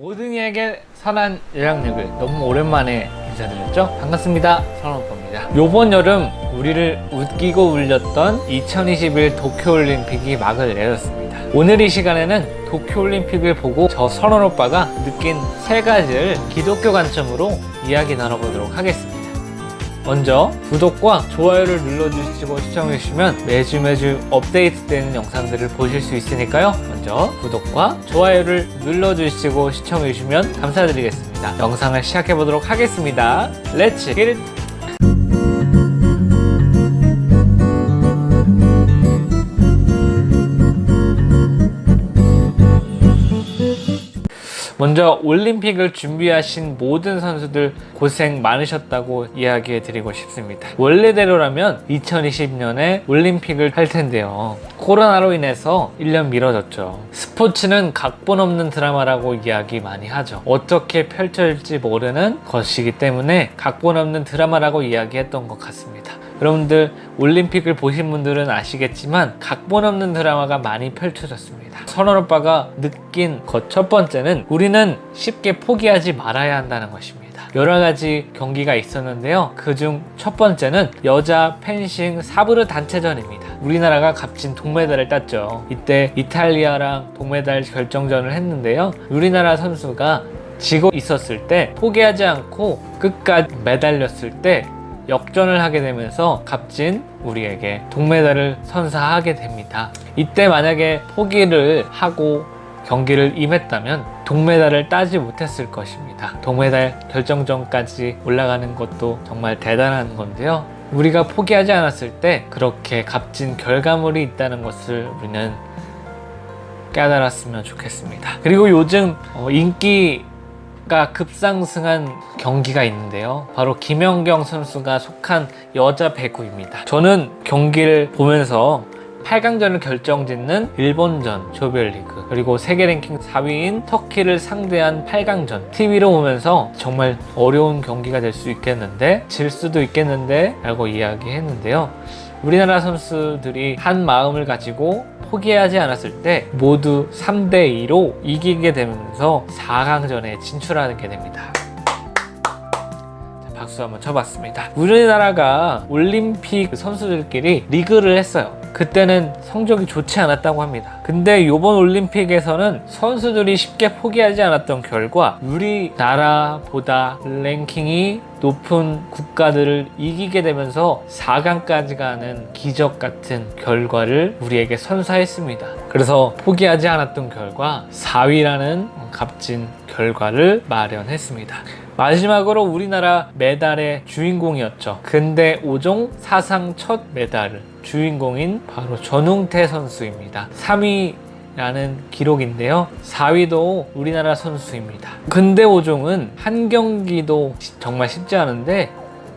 모든 이에게 선한 영향력을 너무 오랜만에 인사드렸죠? 반갑습니다. 선호오빠입니다. 요번 여름 우리를 웃기고 울렸던 2021 도쿄올림픽이 막을 내렸습니다. 오늘 이 시간에는 도쿄올림픽을 보고 저 선호오빠가 느낀 세 가지를 기독교 관점으로 이야기 나눠보도록 하겠습니다. 먼저 구독과 좋아요를 눌러주시고 시청해주시면 매주 업데이트되는 영상들을 보실 수 있으니까요. 먼저 구독과 좋아요를 눌러주시고 시청해주시면 감사드리겠습니다. 영상을 시작해보도록 하겠습니다. 렛츠 기 잇! 먼저 올림픽을 준비하신 모든 선수들 고생 많으셨다고 이야기해 드리고 싶습니다. 원래대로라면 2020년에 올림픽을 할 텐데요. 코로나로 인해서 1년 미뤄졌죠. 스포츠는 각본 없는 드라마라고 이야기 많이 하죠. 어떻게 펼쳐질지 모르는 것이기 때문에 각본 없는 드라마라고 이야기했던 것 같습니다. 여러분들 올림픽을 보신 분들은 아시겠지만 각본 없는 드라마가 많이 펼쳐졌습니다. 선원 오빠가 느낀 것 첫 번째는 우리는 쉽게 포기하지 말아야 한다는 것입니다. 여러 가지 경기가 있었는데요. 그중 첫 번째는 여자 펜싱 사브르 단체전입니다. 우리나라가 값진 동메달을 땄죠. 이때 이탈리아랑 동메달 결정전을 했는데요. 우리나라 선수가 지고 있었을 때 포기하지 않고 끝까지 매달렸을 때 역전을 하게 되면서 값진 우리에게 동메달을 선사하게 됩니다. 이때 만약에 포기를 하고 경기를 임했다면 동메달을 따지 못했을 것입니다. 동메달 결정전까지 올라가는 것도 정말 대단한 건데요. 우리가 포기하지 않았을 때 그렇게 값진 결과물이 있다는 것을 우리는 깨달았으면 좋겠습니다. 그리고 요즘 인기가 급상승한 경기가 있는데요. 바로 김연경 선수가 속한 여자 배구입니다. 저는 경기를 보면서 8강전을 결정짓는 일본전 조별리그 그리고 세계 랭킹 4위인 터키를 상대한 8강전 TV로 보면서 정말 어려운 경기가 될 수 있겠는데 질 수도 있겠는데 라고 이야기했는데요. 우리나라 선수들이 한 마음을 가지고 포기하지 않았을 때 모두 3대2로 이기게 되면서 4강전에 진출하게 됩니다. 박수 한번 쳐봤습니다. 우리나라가 올림픽 선수들끼리 리그를 했어요. 그때는 성적이 좋지 않았다고 합니다. 근데 이번 올림픽에서는 선수들이 쉽게 포기하지 않았던 결과 우리나라보다 랭킹이 높은 국가들을 이기게 되면서 4강까지 가는 기적 같은 결과를 우리에게 선사했습니다. 그래서 포기하지 않았던 결과 4위라는 값진 결과를 마련했습니다. 마지막으로 우리나라 메달의 주인공이었죠. 근대 5종 사상 첫 메달을 주인공인 바로 전웅태 선수입니다. 3위라는 기록인데요. 4위도 우리나라 선수입니다. 근대 5종은 한 경기도 정말 쉽지 않은데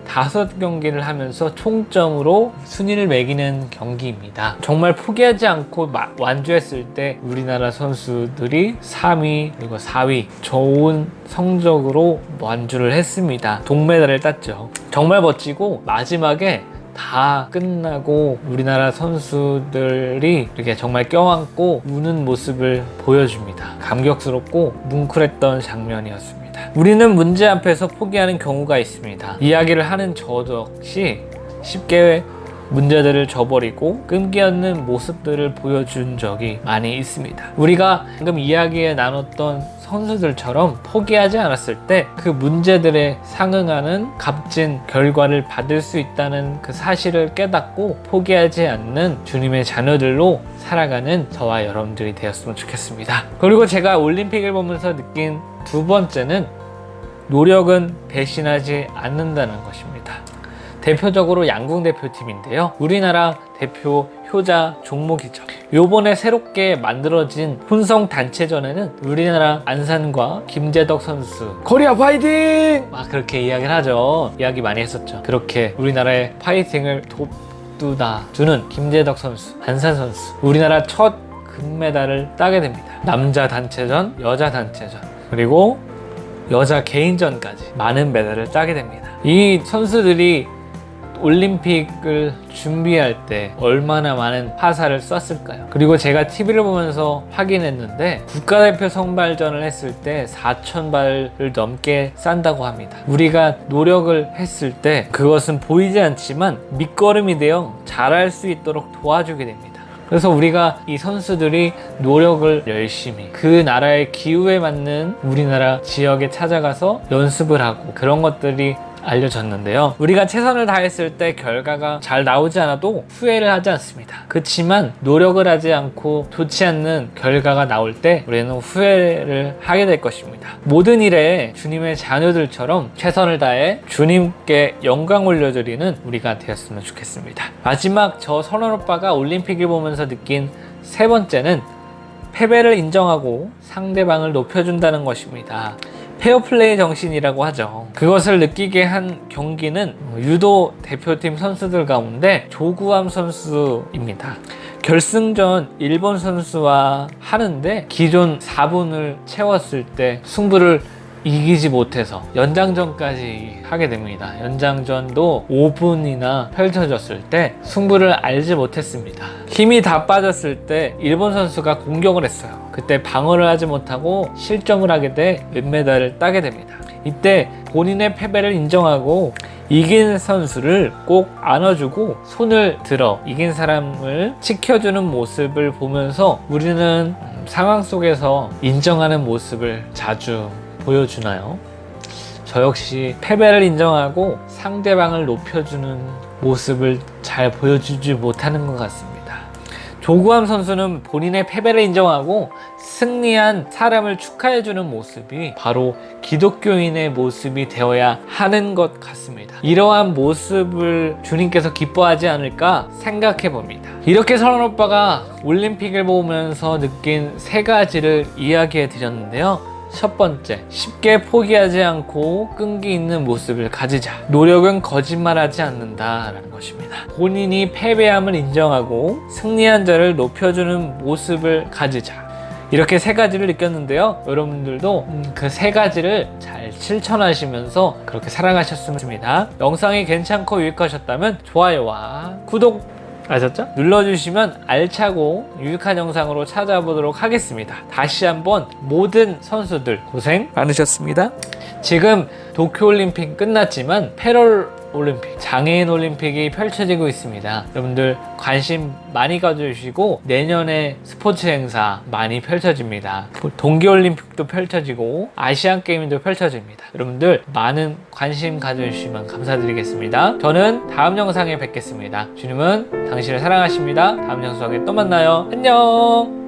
5경기를 하면서 총점으로 순위를 매기는 경기입니다. 정말 포기하지 않고 완주했을 때 우리나라 선수들이 3위 그리고 4위 좋은 성적으로 완주를 했습니다. 동메달을 땄죠. 정말 멋지고 마지막에 다 끝나고 우리나라 선수들이 이렇게 정말 껴안고 우는 모습을 보여줍니다. 감격스럽고 뭉클했던 장면이었습니다. 우리는 문제 앞에서 포기하는 경우가 있습니다. 이야기를 하는 저 역시 쉽게 문제들을 저버리고 끈기 없는 모습들을 보여준 적이 많이 있습니다. 우리가 방금 이야기에 나눴던 선수들처럼 포기하지 않았을 때 그 문제들에 상응하는 값진 결과를 받을 수 있다는 그 사실을 깨닫고 포기하지 않는 주님의 자녀들로 살아가는 저와 여러분들이 되었으면 좋겠습니다. 그리고 제가 올림픽을 보면서 느낀 두 번째는 노력은 배신하지 않는다는 것입니다. 대표적으로 양궁 대표팀인데요. 우리나라 대표 효자 종목이죠. 요번에 새롭게 만들어진 혼성 단체전에는 우리나라 안산과 김재덕 선수 코리아 파이팅! 막 그렇게 이야기를 하죠. 이야기 많이 했었죠. 그렇게 우리나라의 파이팅을 돋돋아주는 김재덕 선수, 안산 선수 우리나라 첫 금메달을 따게 됩니다. 남자 단체전, 여자 단체전 그리고 여자 개인전까지 많은 메달을 따게 됩니다. 이 선수들이 올림픽을 준비할 때 얼마나 많은 화살을 쐈을까요? 그리고 제가 TV를 보면서 확인했는데 국가대표 선발전을 했을 때 4,000발을 넘게 싼다고 합니다. 우리가 노력을 했을 때 그것은 보이지 않지만 밑거름이 되어 잘할 수 있도록 도와주게 됩니다. 그래서 우리가 이 선수들이 노력을 열심히 그 나라의 기후에 맞는 우리나라 지역에 찾아가서 연습을 하고 그런 것들이 알려졌는데요. 우리가 최선을 다했을 때 결과가 잘 나오지 않아도 후회를 하지 않습니다. 그렇지만 노력을 하지 않고 좋지 않는 결과가 나올 때 우리는 후회를 하게 될 것입니다. 모든 일에 주님의 자녀들처럼 최선을 다해 주님께 영광 올려드리는 우리가 되었으면 좋겠습니다. 마지막 저 선원 오빠가 올림픽을 보면서 느낀 세 번째는 패배를 인정하고 상대방을 높여준다는 것입니다. 페어플레이 정신이라고 하죠. 그것을 느끼게 한 경기는 유도 대표팀 선수들 가운데 조구함 선수입니다. 결승전 일본 선수와 하는데 기존 4분을 채웠을 때 승부를 이기지 못해서 연장전까지 하게 됩니다. 연장전도 5분이나 펼쳐졌을 때 승부를 알지 못했습니다. 힘이 다 빠졌을 때 일본 선수가 공격을 했어요. 그때 방어를 하지 못하고 실점을 하게 돼 은메달을 따게 됩니다. 이때 본인의 패배를 인정하고 이긴 선수를 꼭 안아주고 손을 들어 이긴 사람을 지켜주는 모습을 보면서 우리는 상황 속에서 인정하는 모습을 자주 보여주나요? 저 역시 패배를 인정하고 상대방을 높여주는 모습을 잘 보여주지 못하는 것 같습니다. 조구함 선수는 본인의 패배를 인정하고 승리한 사람을 축하해주는 모습이 바로 기독교인의 모습이 되어야 하는 것 같습니다. 이러한 모습을 주님께서 기뻐하지 않을까 생각해 봅니다. 이렇게 선원 오빠가 올림픽을 보면서 느낀 세 가지를 이야기해 드렸는데요. 첫 번째, 쉽게 포기하지 않고 끈기 있는 모습을 가지자. 노력은 거짓말하지 않는다라는 것입니다. 본인이 패배함을 인정하고 승리한 자를 높여주는 모습을 가지자. 이렇게 세 가지를 느꼈는데요. 여러분들도 그 세 가지를 잘 실천하시면서 그렇게 살아가셨으면 좋겠습니다. 영상이 괜찮고 유익하셨다면 좋아요와 구독 아셨죠? 눌러주시면 알차고 유익한 영상으로 찾아보도록 하겠습니다. 다시 한번 모든 선수들 고생 많으셨습니다. 지금 도쿄올림픽 끝났지만 패럴올림픽, 장애인 올림픽이 펼쳐지고 있습니다. 여러분들 관심 많이 가져주시고 내년에 스포츠 행사 많이 펼쳐집니다. 동계올림픽도 펼쳐지고 아시안게임도 펼쳐집니다. 여러분들 많은 관심 가져주시면 감사드리겠습니다. 저는 다음 영상에 뵙겠습니다. 주님은 당신을 사랑하십니다. 다음 영상에 또 만나요. 안녕.